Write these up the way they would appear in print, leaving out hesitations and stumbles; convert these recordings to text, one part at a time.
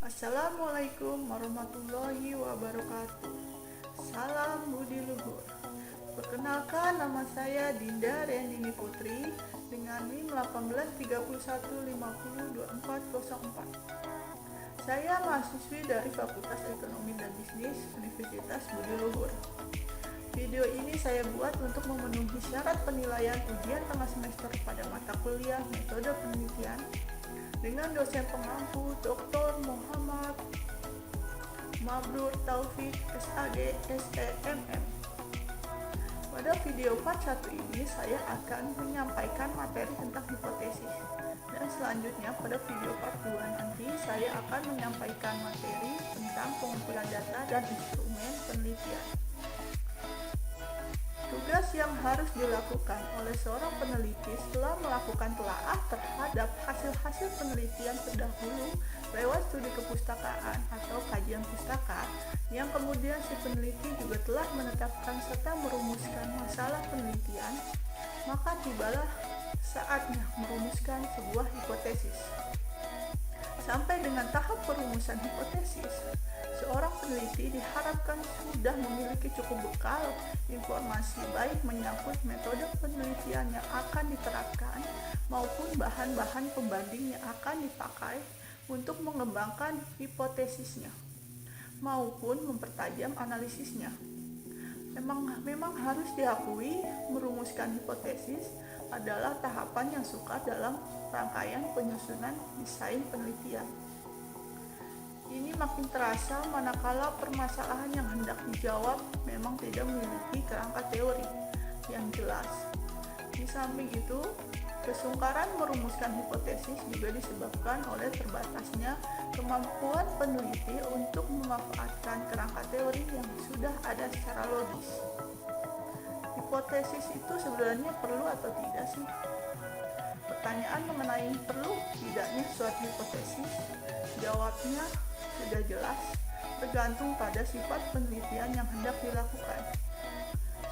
Assalamualaikum warahmatullahi wabarakatuh. Salam budi luhur. Perkenalkan, nama saya Dinda Rendini Putri dengan NIM 1831502404. Saya mahasiswi dari Fakultas Ekonomi dan Bisnis Universitas Budi Luhur. Video ini saya buat untuk memenuhi syarat penilaian ujian tengah semester pada mata kuliah metode penelitian dengan dosen pengampu Dr. Muhammad Mabrur Taufik SAG SEMM. Pada video part 1 ini saya akan menyampaikan materi tentang hipotesis, dan selanjutnya pada video part 2 nanti saya akan menyampaikan materi tentang pengumpulan data dan instrumen penelitian. Tugas yang harus dilakukan oleh seorang peneliti setelah melakukan telaah terhadap hasil-hasil penelitian terdahulu lewat studi kepustakaan atau kajian pustaka, yang kemudian si peneliti juga telah menetapkan serta merumuskan masalah penelitian, maka tibalah saatnya merumuskan sebuah hipotesis. Sampai dengan tahap perumusan hipotesis, seorang peneliti diharapkan sudah memiliki cukup bekal informasi baik menyangkut metode penelitian yang akan diterapkan maupun bahan-bahan pembanding yang akan dipakai untuk mengembangkan hipotesisnya maupun mempertajam analisisnya. Memang harus diakui, merumuskan hipotesis adalah tahapan yang sukar dalam rangkaian penyusunan desain penelitian. Ini makin terasa manakala permasalahan yang hendak dijawab memang tidak memiliki kerangka teori yang jelas. Di samping itu, kesungkaran merumuskan hipotesis juga disebabkan oleh terbatasnya kemampuan peneliti untuk memanfaatkan kerangka teori yang sudah ada secara logis. Hipotesis itu sebenarnya perlu atau tidak sih? Pertanyaan mengenai perlu tidaknya suatu hipotesis, jawabnya sudah jelas, tergantung pada sifat penelitian yang hendak dilakukan.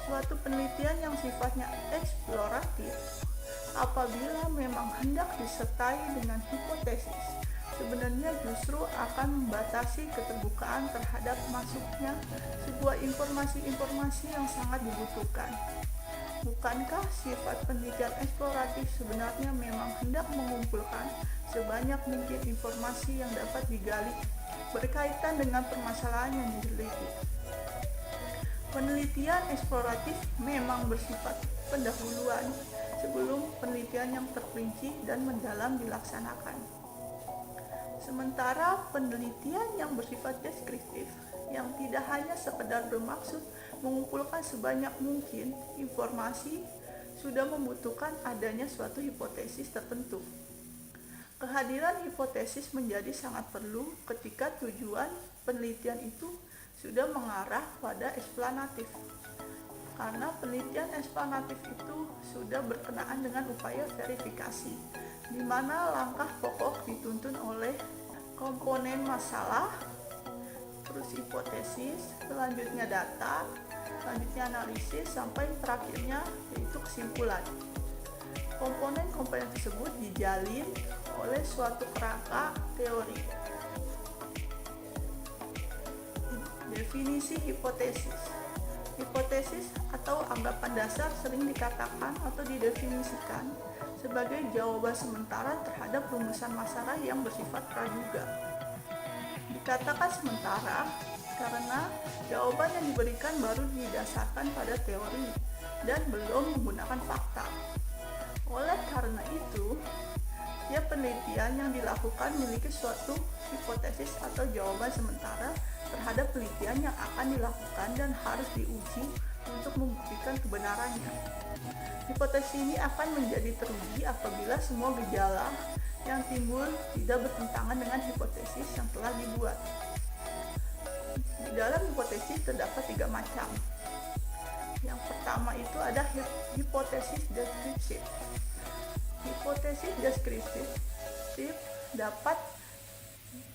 Suatu penelitian yang sifatnya eksploratif, apabila memang hendak disertai dengan hipotesis, sebenarnya justru akan membatasi keterbukaan terhadap masuknya sebuah informasi-informasi yang sangat dibutuhkan. Bukankah sifat penelitian eksploratif sebenarnya memang hendak mengumpulkan sebanyak mungkin informasi yang dapat digali berkaitan dengan permasalahan yang diteliti? Penelitian eksploratif memang bersifat pendahuluan sebelum penelitian yang terperinci dan mendalam dilaksanakan. Sementara penelitian yang bersifat deskriptif, yang tidak hanya sekedar bermaksud mengumpulkan sebanyak mungkin informasi, sudah membutuhkan adanya suatu hipotesis tertentu. Kehadiran hipotesis menjadi sangat perlu ketika tujuan penelitian itu sudah mengarah pada eksplanatif. Karena penelitian eksplanatif itu sudah berkenaan dengan upaya verifikasi, di mana langkah pokok dituntun oleh komponen masalah, terus hipotesis, selanjutnya data, selanjutnya analisis, sampai terakhirnya yaitu kesimpulan. Komponen-komponen tersebut dijalin oleh suatu kerangka teori. Definisi hipotesis. Hipotesis atau anggapan dasar sering dikatakan atau didefinisikan sebagai jawaban sementara terhadap rumusan masalah yang bersifat praduga. Dikatakan sementara karena jawaban yang diberikan baru didasarkan pada teori dan belum menggunakan fakta. Oleh karena itu, setiap penelitian yang dilakukan memiliki suatu hipotesis atau jawaban sementara terhadap penelitian yang akan dilakukan dan harus diuji untuk membuktikan kebenarannya. Hipotesis ini akan menjadi teruji apabila semua gejala yang timbul tidak bertentangan dengan hipotesis yang telah dibuat. Di dalam hipotesis terdapat 3 macam. Yang pertama itu ada hipotesis deskriptif. Hipotesis deskriptif dapat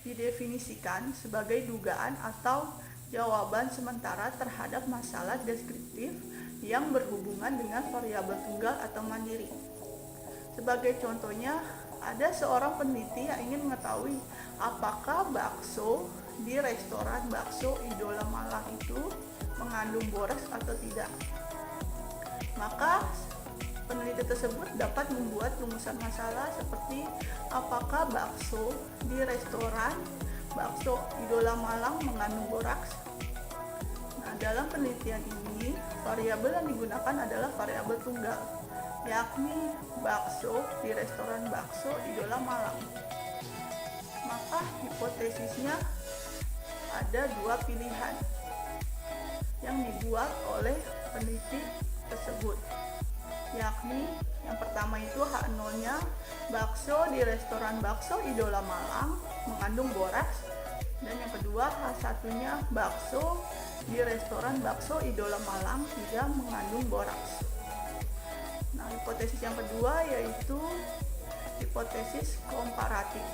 didefinisikan sebagai dugaan atau jawaban sementara terhadap masalah deskriptif yang berhubungan dengan variabel tunggal atau mandiri. Sebagai contohnya, ada seorang peneliti yang ingin mengetahui apakah bakso di restoran bakso Idola Malang itu mengandung boraks atau tidak. Maka peneliti tersebut dapat membuat rumusan masalah seperti apakah bakso di restoran bakso Idola Malang mengandung boraks. Nah, dalam penelitian ini, variabel yang digunakan adalah variabel tunggal, yakni bakso di restoran bakso Idola Malang. Maka hipotesisnya ada dua pilihan yang dibuat oleh peneliti tersebut, yakni yang pertama itu H0-nya bakso di restoran bakso Idola Malang mengandung boraks, dan yang kedua H1-nya bakso di restoran bakso Idola Malang tidak mengandung boraks. Nah, hipotesis yang kedua yaitu hipotesis komparatif.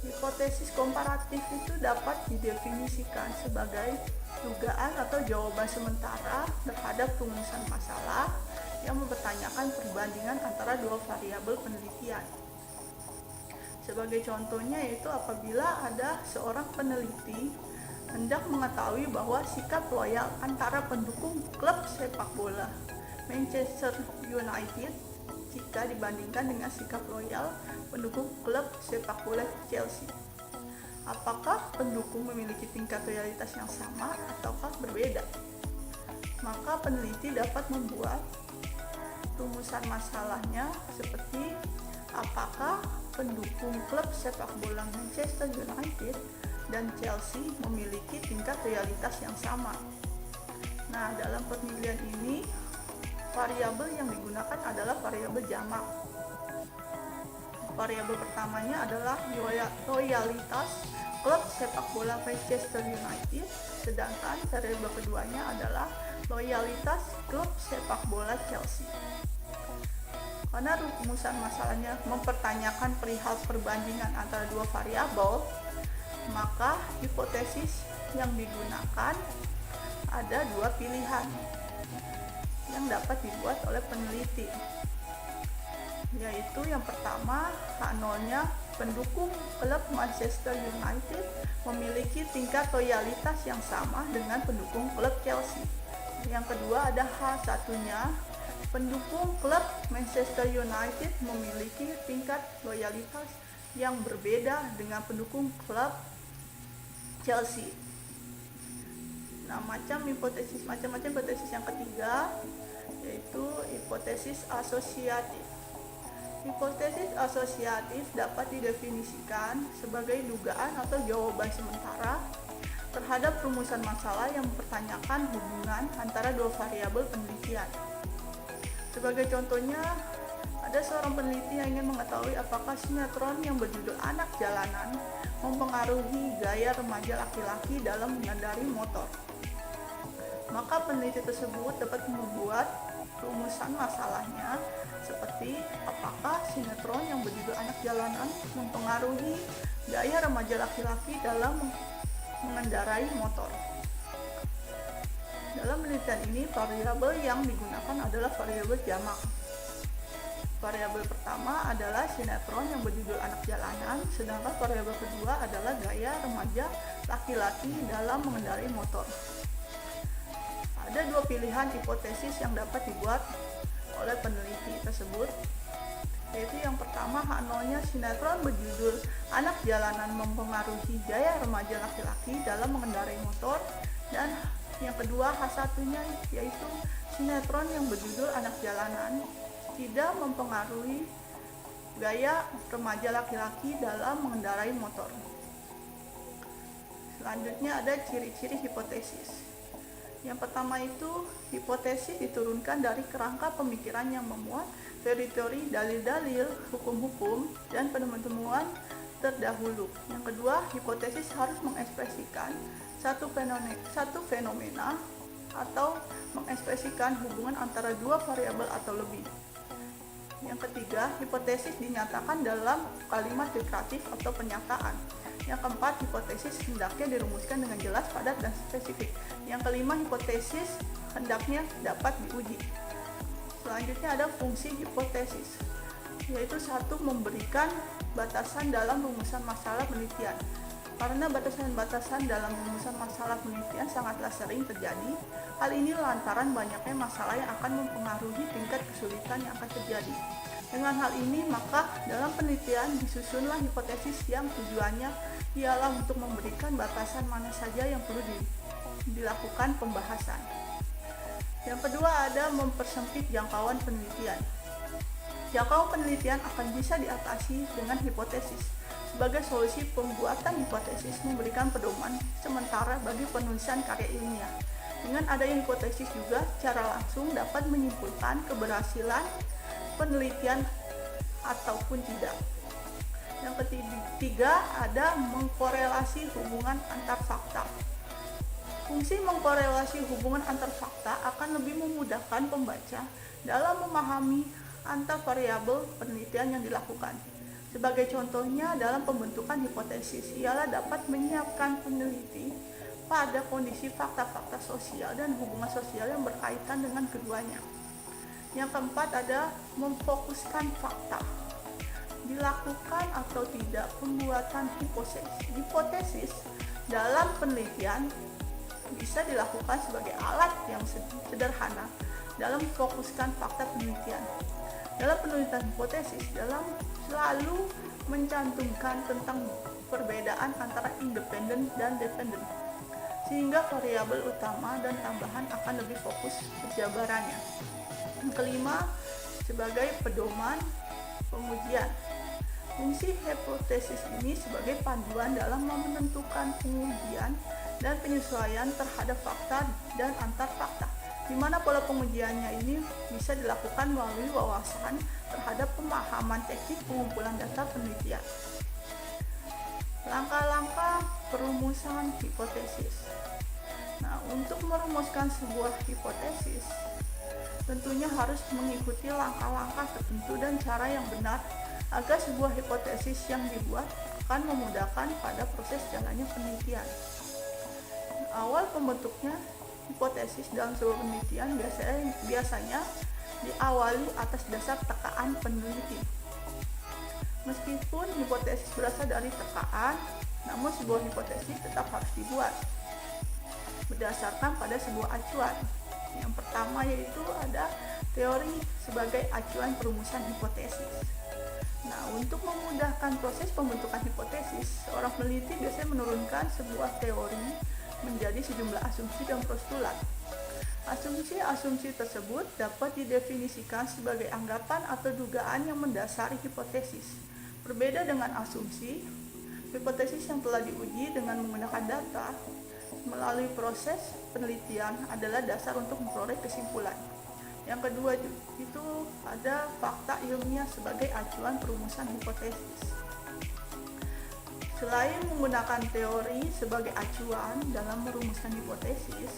Hipotesis komparatif itu dapat didefinisikan sebagai dugaan atau jawaban sementara terhadap rumusan masalah yang mempertanyakan perbandingan antara dua variabel penelitian. Sebagai contohnya yaitu apabila ada seorang peneliti hendak mengetahui bahwa sikap loyal antara pendukung klub sepak bola Manchester United jika dibandingkan dengan sikap loyal pendukung klub sepak bola Chelsea. Apakah pendukung memiliki tingkat loyalitas yang sama ataukah berbeda? Maka peneliti dapat membuat rumusan masalahnya seperti apakah pendukung klub sepak bola Manchester United dan Chelsea memiliki tingkat loyalitas yang sama. Nah, dalam penilaian ini variabel yang digunakan adalah variabel jamak. Variabel pertamanya adalah loyalitas klub sepak bola Manchester United, sedangkan variabel keduanya adalah loyalitas klub sepak bola Chelsea. Karena rumusan masalahnya mempertanyakan perihal perbandingan antara dua variabel, maka hipotesis yang digunakan ada dua pilihan yang dapat dibuat oleh peneliti, yaitu yang pertama H0-nya pendukung klub Manchester United memiliki tingkat loyalitas yang sama dengan pendukung klub Chelsea. Yang kedua ada H1-nya pendukung klub Manchester United memiliki tingkat loyalitas yang berbeda dengan pendukung klub Chelsea. Nah, macam-macam hipotesis yang ketiga yaitu hipotesis asosiatif. Hipotesis asosiatif dapat didefinisikan sebagai dugaan atau jawaban sementara terhadap rumusan masalah yang mempertanyakan hubungan antara dua variabel penelitian. Sebagai contohnya, ada seorang peneliti yang ingin mengetahui apakah sinetron yang berjudul Anak Jalanan mempengaruhi gaya remaja laki-laki dalam mengendari motor. Maka peneliti tersebut dapat membuat rumusan masalahnya seperti apakah sinetron yang berjudul Anak Jalanan mempengaruhi gaya remaja laki-laki dalam mengendarai motor. Dalam penelitian ini, variabel yang digunakan adalah variabel jamak. Variabel pertama adalah sinetron yang berjudul Anak Jalanan, sedangkan variabel kedua adalah gaya remaja laki-laki dalam mengendarai motor. Ada dua pilihan hipotesis yang dapat dibuat oleh peneliti tersebut, yaitu yang pertama H0-nya sinetron berjudul Anak Jalanan mempengaruhi gaya remaja laki-laki dalam mengendarai motor, dan yang kedua H1-nya yaitu sinetron yang berjudul Anak Jalanan tidak mempengaruhi gaya remaja laki-laki dalam mengendarai motor. Selanjutnya ada ciri-ciri hipotesis. Yang pertama itu, hipotesis diturunkan dari kerangka pemikiran yang memuat teori-teori, dalil-dalil, hukum-hukum, dan penemuan-penemuan terdahulu. Yang kedua, hipotesis harus mengekspresikan satu fenomena atau mengekspresikan hubungan antara dua variabel atau lebih. Yang ketiga, hipotesis dinyatakan dalam kalimat deklaratif atau pernyataan. Yang keempat, hipotesis hendaknya dirumuskan dengan jelas, padat, dan spesifik. Yang kelima, hipotesis hendaknya dapat diuji. Selanjutnya ada fungsi hipotesis, yaitu satu, memberikan batasan dalam rumusan masalah penelitian. Karena batasan-batasan dalam rumusan masalah penelitian sangatlah sering terjadi, hal ini lantaran banyaknya masalah yang akan mempengaruhi tingkat kesulitan yang akan terjadi. Dengan hal ini, maka dalam penelitian disusunlah hipotesis yang tujuannya ialah untuk memberikan batasan mana saja yang perlu dilakukan pembahasan. Yang kedua ada mempersempit jangkauan penelitian. Jangkauan penelitian akan bisa diatasi dengan hipotesis. Sebagai solusi, pembuatan hipotesis memberikan pedoman sementara bagi penulisan karya ilmiah. Dengan adanya hipotesis juga secara langsung dapat menyimpulkan keberhasilan penelitian ataupun tidak. Yang ketiga ada mengkorelasi hubungan antar fakta. Fungsi mengkorelasi hubungan antar fakta akan lebih memudahkan pembaca dalam memahami antar variabel penelitian yang dilakukan. Sebagai contohnya dalam pembentukan hipotesis, ialah dapat menyiapkan peneliti pada kondisi fakta-fakta sosial dan hubungan sosial yang berkaitan dengan keduanya. Yang keempat ada memfokuskan fakta. Dilakukan atau tidak pembuatan hipotesis dalam penelitian bisa dilakukan sebagai alat yang sederhana dalam memfokuskan fakta penelitian. Dalam penelitian hipotesis, dalam selalu mencantumkan tentang perbedaan antara independen dan dependen, sehingga variabel utama dan tambahan akan lebih fokus penjabarannya. Yang kelima, sebagai pedoman pengujian. Fungsi hipotesis ini sebagai panduan dalam menentukan pengujian dan penyesuaian terhadap fakta dan antar fakta, di mana pola pengujiannya ini bisa dilakukan melalui wawasan terhadap pemahaman teknik pengumpulan data penelitian. Langkah-langkah perumusan hipotesis. Nah, untuk merumuskan sebuah hipotesis, tentunya harus mengikuti langkah-langkah tertentu dan cara yang benar agar sebuah hipotesis yang dibuat akan memudahkan pada proses jalannya penelitian. Awal pembentuknya hipotesis dalam sebuah penelitian biasanya diawali atas dasar tekaan peneliti. Meskipun hipotesis berasal dari tekaan, namun sebuah hipotesis tetap harus dibuat berdasarkan pada sebuah acuan. Yang pertama yaitu ada teori sebagai acuan perumusan hipotesis. Nah, untuk memudahkan proses pembentukan hipotesis, seorang peneliti biasanya menurunkan sebuah teori menjadi sejumlah asumsi dan postulat. Asumsi-asumsi tersebut dapat didefinisikan sebagai anggapan atau dugaan yang mendasari hipotesis. Berbeda dengan asumsi, hipotesis yang telah diuji dengan menggunakan data melalui proses penelitian adalah dasar untuk memperoleh kesimpulan. Yang kedua itu ada fakta ilmiah sebagai acuan perumusan hipotesis. Selain menggunakan teori sebagai acuan dalam merumuskan hipotesis,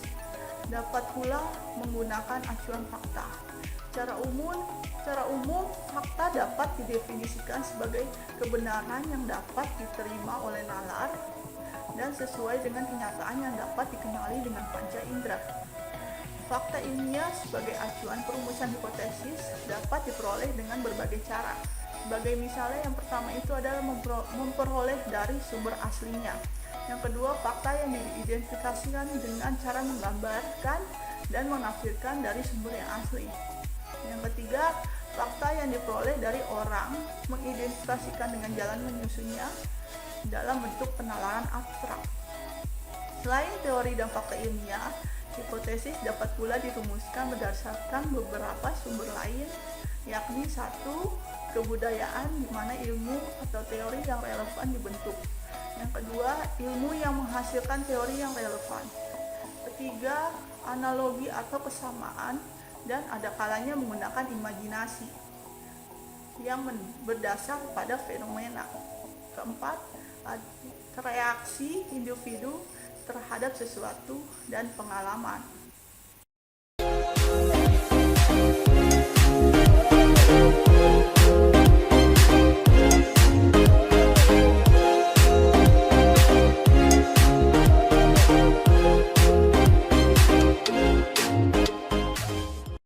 dapat pula menggunakan acuan fakta. Secara umum, fakta dapat didefinisikan sebagai kebenaran yang dapat diterima oleh nalar dan sesuai dengan kenyataan yang dapat dikenali dengan panca indera. Fakta ilmiah sebagai acuan perumusan hipotesis dapat diperoleh dengan berbagai cara. Sebagai misalnya, yang pertama itu adalah memperoleh dari sumber aslinya. Yang kedua, fakta yang diidentifikasikan dengan cara menggambarkan dan menafsirkan dari sumber yang asli. Yang ketiga, fakta yang diperoleh dari orang mengidentifikasikan dengan jalan menyusunnya dalam bentuk penalaran abstrak. Selain teori dan fakta ilmiah, hipotesis dapat pula dirumuskan berdasarkan beberapa sumber lain, yakni satu, kebudayaan di mana ilmu atau teori yang relevan dibentuk. Yang kedua, ilmu yang menghasilkan teori yang relevan. Ketiga, analogi atau kesamaan, dan ada kalanya menggunakan imajinasi yang berdasar pada fenomena. Keempat, reaksi individu terhadap sesuatu dan pengalaman.